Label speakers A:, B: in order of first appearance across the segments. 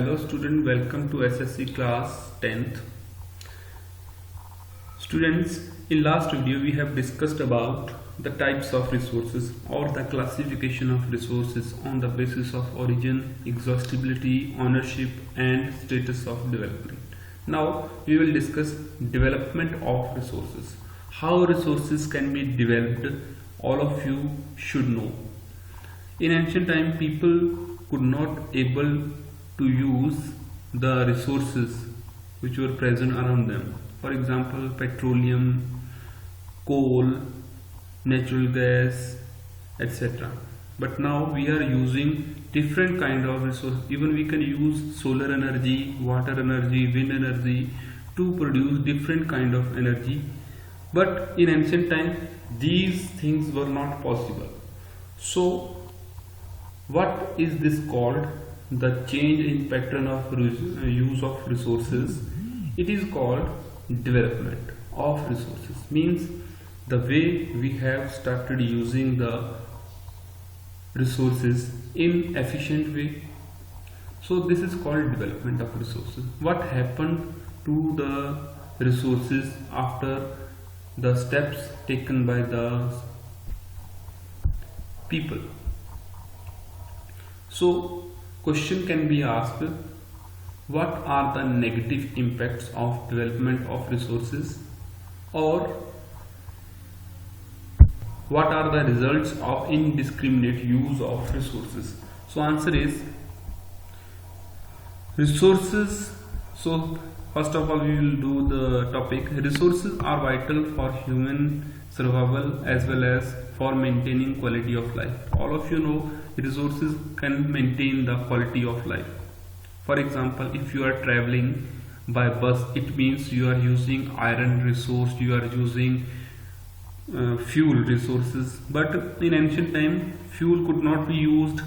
A: Hello student, welcome to SSC class 10th. Students, in last video we have discussed about the types of resources or the classification of resources on the basis of origin, exhaustibility, ownership and status of development. Now we will discuss development of resources. How resources can be developed, all of you should know. In ancient time, people could not able to use the resources which were present around them. For example, petroleum, coal, natural gas, etc. But now we are using different kind of resources. Even we can use solar energy, water energy, wind energy to produce different kind of energy. But in ancient time, these things were not possible. So what is this called? The change in pattern of use of resources. It is called development of resources. Means the way we have started using the resources in efficient way. So this is called development of resources. What happened to the resources after the steps taken by the people? So question can be asked, what are the negative impacts of development of resources, or what are the results of indiscriminate use of resources? So answer is resources. So first of all we will do the topic. Resources are vital for human survival as well as for maintaining quality of life. All of you know resources can maintain the quality of life. For example, if you are traveling by bus, it means you are using iron resource, you are using fuel resources. But in ancient time, fuel could not be used,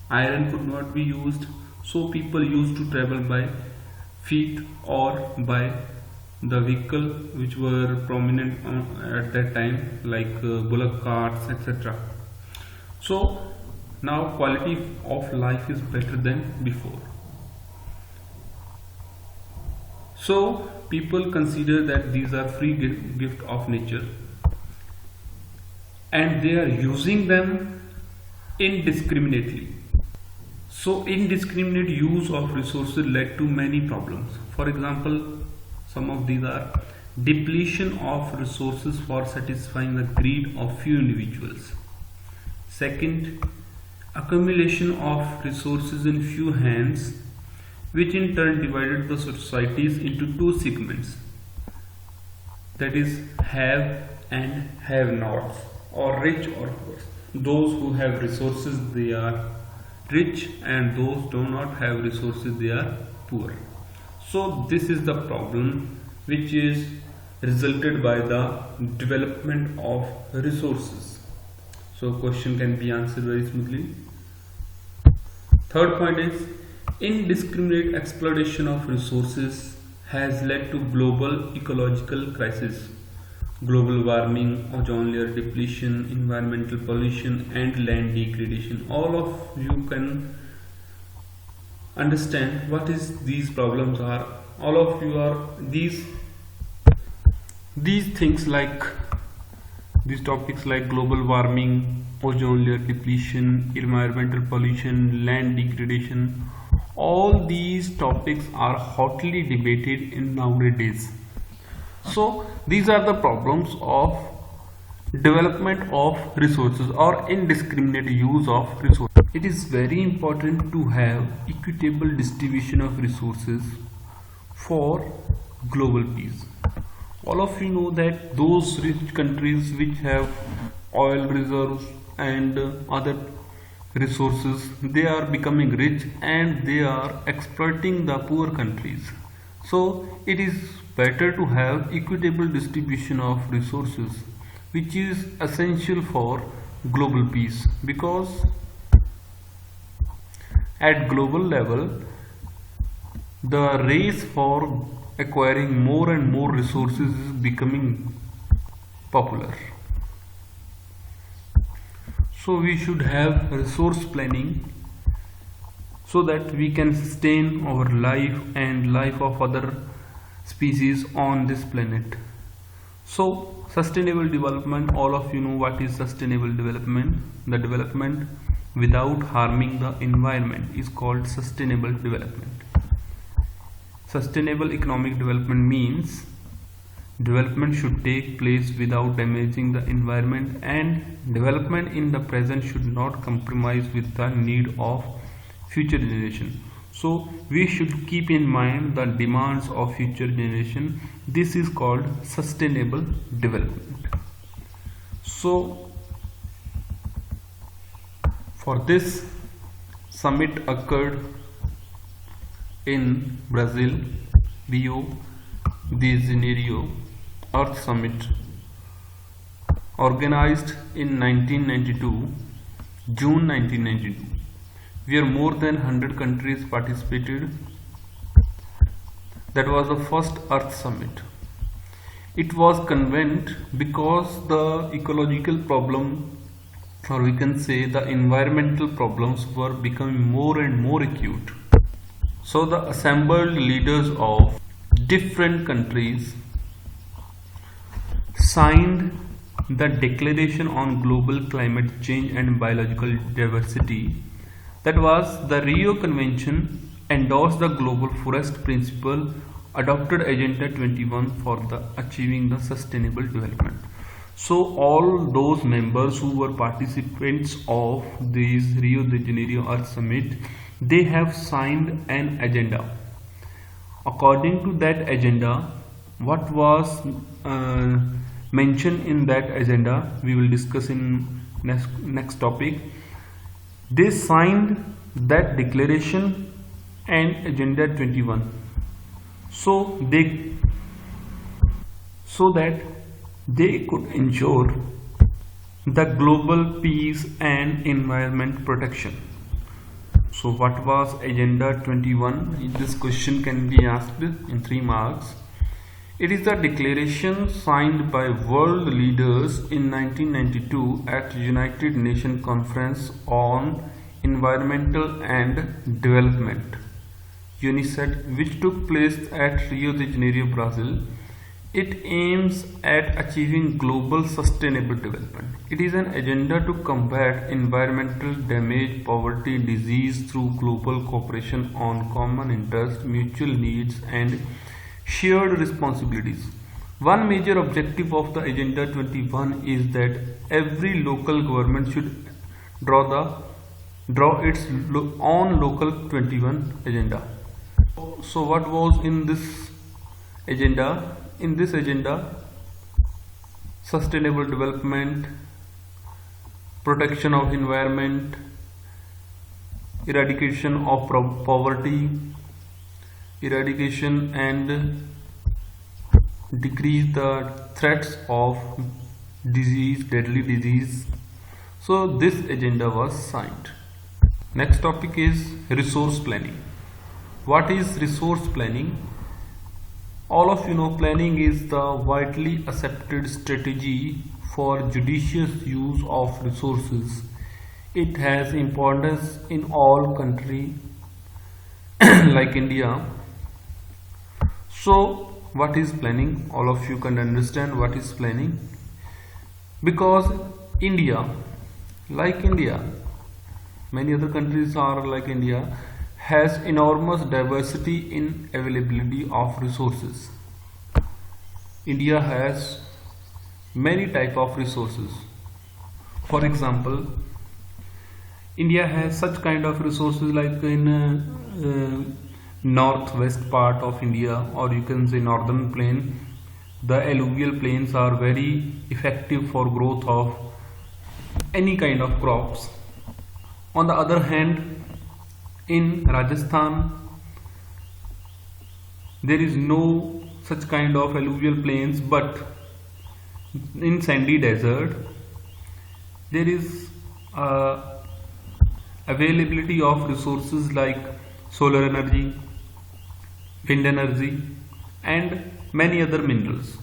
A: iron could not be used, so people used to travel by feet or by the vehicle which were prominent at that time, like bullock carts, etc. So now quality of life is better than before. So people consider that these are free gift of nature and they are using them indiscriminately. So indiscriminate use of resources led to many problems. For example, some of these are depletion of resources for satisfying the greed of few individuals. Second, accumulation of resources in few hands, which in turn divided the societies into two segments, that is have and have nots, or rich or poor. Those who have resources, they are rich, and those do not have resources, they are poor. So this is the problem which is resulted by the development of resources. So question can be answered very smoothly. Third point is indiscriminate exploitation of resources has led to global ecological crisis. Global warming, ozone layer depletion, environmental pollution and land degradation. All of you can understand what is these problems are. All of you are these things, like these topics like global warming, ozone layer depletion, environmental pollution, land degradation. All these topics are hotly debated in nowadays. So these are the problems of development of resources or indiscriminate use of resources. It is very important to have equitable distribution of resources for global peace. All of you know that those rich countries which have oil reserves and other resources, they are becoming rich and they are exploiting the poor countries. So it is better to have equitable distribution of resources, which is essential for global peace, because at global level the race for acquiring more and more resources is becoming popular. So we should have resource planning so that we can sustain our life and life of other species on this planet. So sustainable development, all of you know what is sustainable development. The development without harming the environment is called sustainable development. Sustainable economic development means development should take place without damaging the environment, and development in the present should not compromise with the need of future generation. So we should keep in mind the demands of future generation. This is called sustainable development. So for this summit occurred in Brazil, Rio de Janeiro Earth Summit, organized in 1992, June 1992, where more than 100 countries participated. That was the first Earth Summit. It was convened because the ecological problem, or we can say the environmental problems, were becoming more and more acute. So the assembled leaders of different countries signed the Declaration on Global Climate Change and Biological Diversity. That was the Rio Convention, endorsed the Global Forest Principle, adopted Agenda 21 for the achieving the sustainable development. So all those members who were participants of this Rio de Janeiro Earth Summit, they have signed an agenda. According to that agenda, what was mentioned in that agenda, we will discuss in next topic. They signed that declaration and Agenda 21 so that they could ensure the global peace and environment protection. So what was Agenda 21? This question can be asked in 3 marks. It is a declaration signed by world leaders in 1992 at United Nations Conference on Environmental and Development, UNICED, which took place at Rio de Janeiro, Brazil. It aims at achieving global sustainable development. It is an agenda to combat environmental damage, poverty, disease through global cooperation on common interests, mutual needs, and shared responsibilities. One major objective of the Agenda 21 is that every local government should draw its own local 21 agenda. So what was in this agenda? In this agenda, sustainable development, protection of environment, eradication of poverty, eradication and decrease the threats of disease, deadly disease. So this agenda was signed. Next topic is resource planning. What is resource planning? All of you know planning is the widely accepted strategy for judicious use of resources. It has importance in all countries like India. So what is planning? All of you can understand what is planning, because India, like India, many other countries are like India, has enormous diversity in availability of resources. India has many type of resources. For example, India has such kind of resources like in northwest part of India, or you can say northern plain. The alluvial plains are very effective for growth of any kind of crops. On the other hand, in Rajasthan, there is no such kind of alluvial plains, but in sandy desert there is availability of resources like solar energy, wind energy, and many other minerals.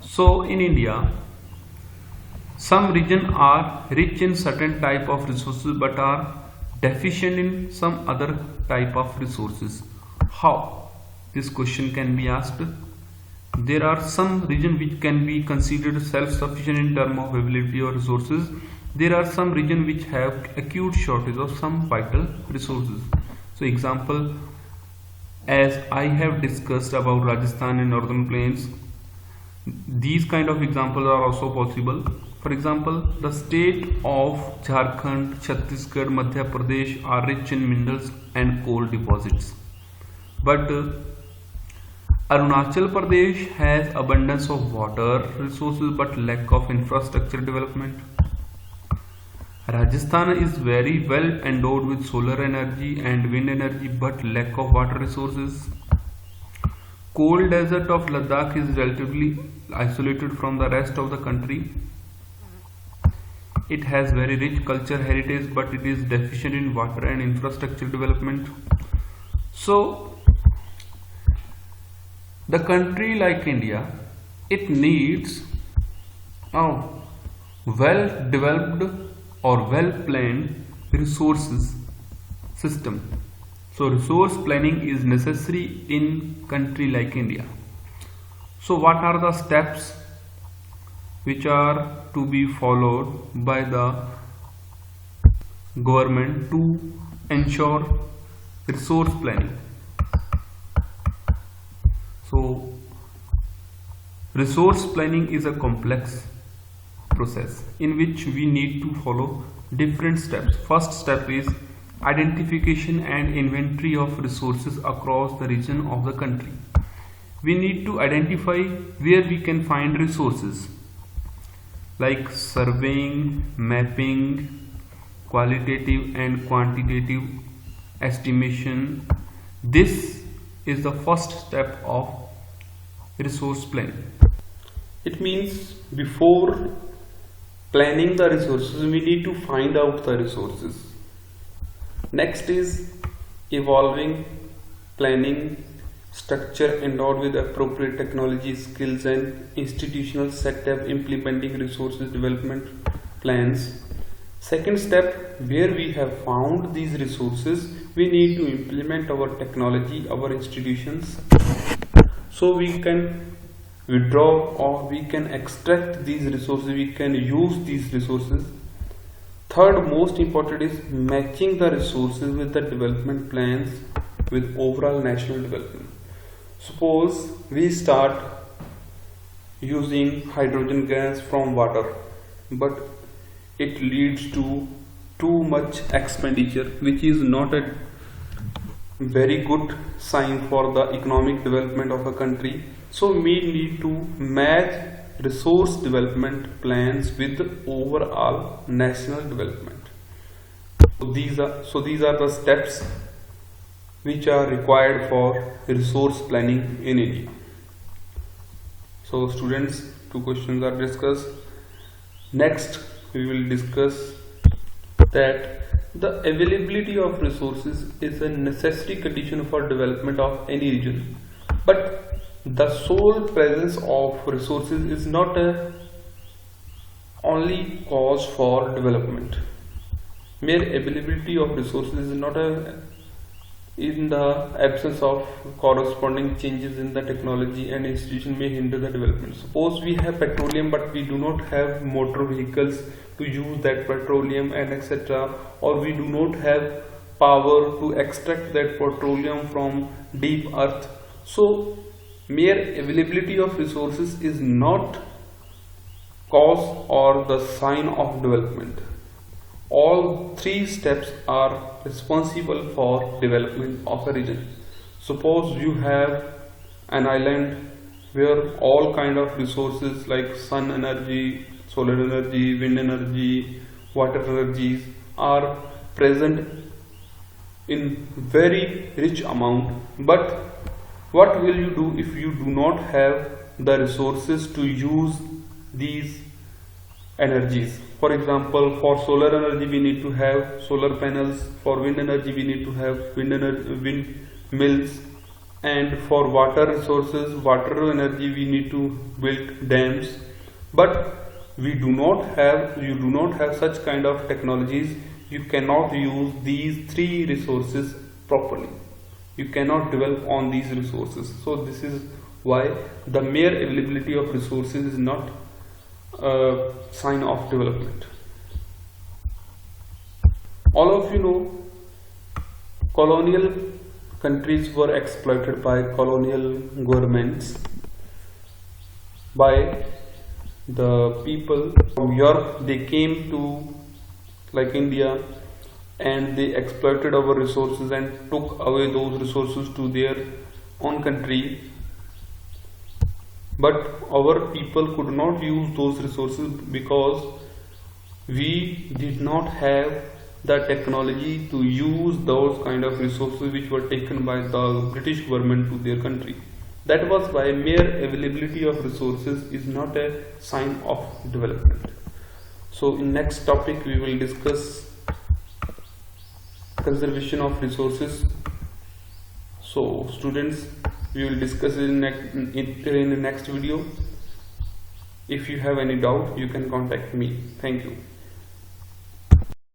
A: So in India, some regions are rich in certain type of resources but are deficient in some other type of resources. How? This question can be asked. There are some regions which can be considered self-sufficient in terms of availability of resources. There are some regions which have acute shortage of some vital resources. So example, as I have discussed about Rajasthan and Northern Plains, these kind of examples are also possible. For example, the state of Jharkhand, Chhattisgarh, Madhya Pradesh are rich in minerals and coal deposits. But Arunachal Pradesh has abundance of water resources but lack of infrastructure development. Rajasthan is very well endowed with solar energy and wind energy but lack of water resources. Cold desert of Ladakh is relatively isolated from the rest of the country. It has very rich culture heritage but it is deficient in water and infrastructure development. So the country like India, it needs a well developed or well planned resources system. So resource planning is necessary in country like India. So what are the steps which are to be followed by the government to ensure resource planning? So resource planning is a complex process in which we need to follow different steps. First step is identification and inventory of resources across the region of the country. We need to identify where we can find resources like surveying, mapping, qualitative and quantitative estimation. This is the first step of resource planning. It means before planning the resources, we need to find out the resources. Next is evolving, planning, structure endowed with appropriate technology, skills and institutional setup, implementing resources development plans. Second step, where we have found these resources, we need to implement our technology, our institutions, so we can withdraw or we can extract these resources, we can use these resources. Third most important is matching the resources with the development plans with overall national development. Suppose we start using hydrogen gas from water, but it leads to too much expenditure, which is not a very good sign for the economic development of a country. So we need to match resource development plans with overall national development. So these are the steps which are required for resource planning in India. So students, two questions are discussed. Next we will discuss that the availability of resources is a necessary condition for development of any region, but the sole presence of resources is not a only cause for development. Mere availability of resources is not in the absence of corresponding changes in the technology and institution may hinder the development. Suppose we have petroleum but we do not have motor vehicles to use that petroleum and etc., or we do not have power to extract that petroleum from deep earth. So mere availability of resources is not cause or the sign of development. All three steps are responsible for development of a region. Suppose you have an island where all kind of resources like sun energy, solar energy, wind energy, water energies are present in very rich amount, but what will you do if you do not have the resources to use these energies? For example, for solar energy we need to have solar panels, for wind energy we need to have wind mills, and for water resources, water energy, we need to build dams. But you do not have such kind of technologies you cannot use these three resources properly. You cannot develop on these resources. So this is why the mere availability of resources is not a sign of development. All of you know, colonial countries were exploited by colonial governments, by the people from Europe. They came to like India and they exploited our resources and took away those resources to their own country. But our people could not use those resources because we did not have the technology to use those kind of resources which were taken by the British government to their country. That was why mere availability of resources is not a sign of development. So in next topic we will discuss conservation of resources. So students, we will discuss it in the next video. If you have any doubt, you can contact me. Thank you.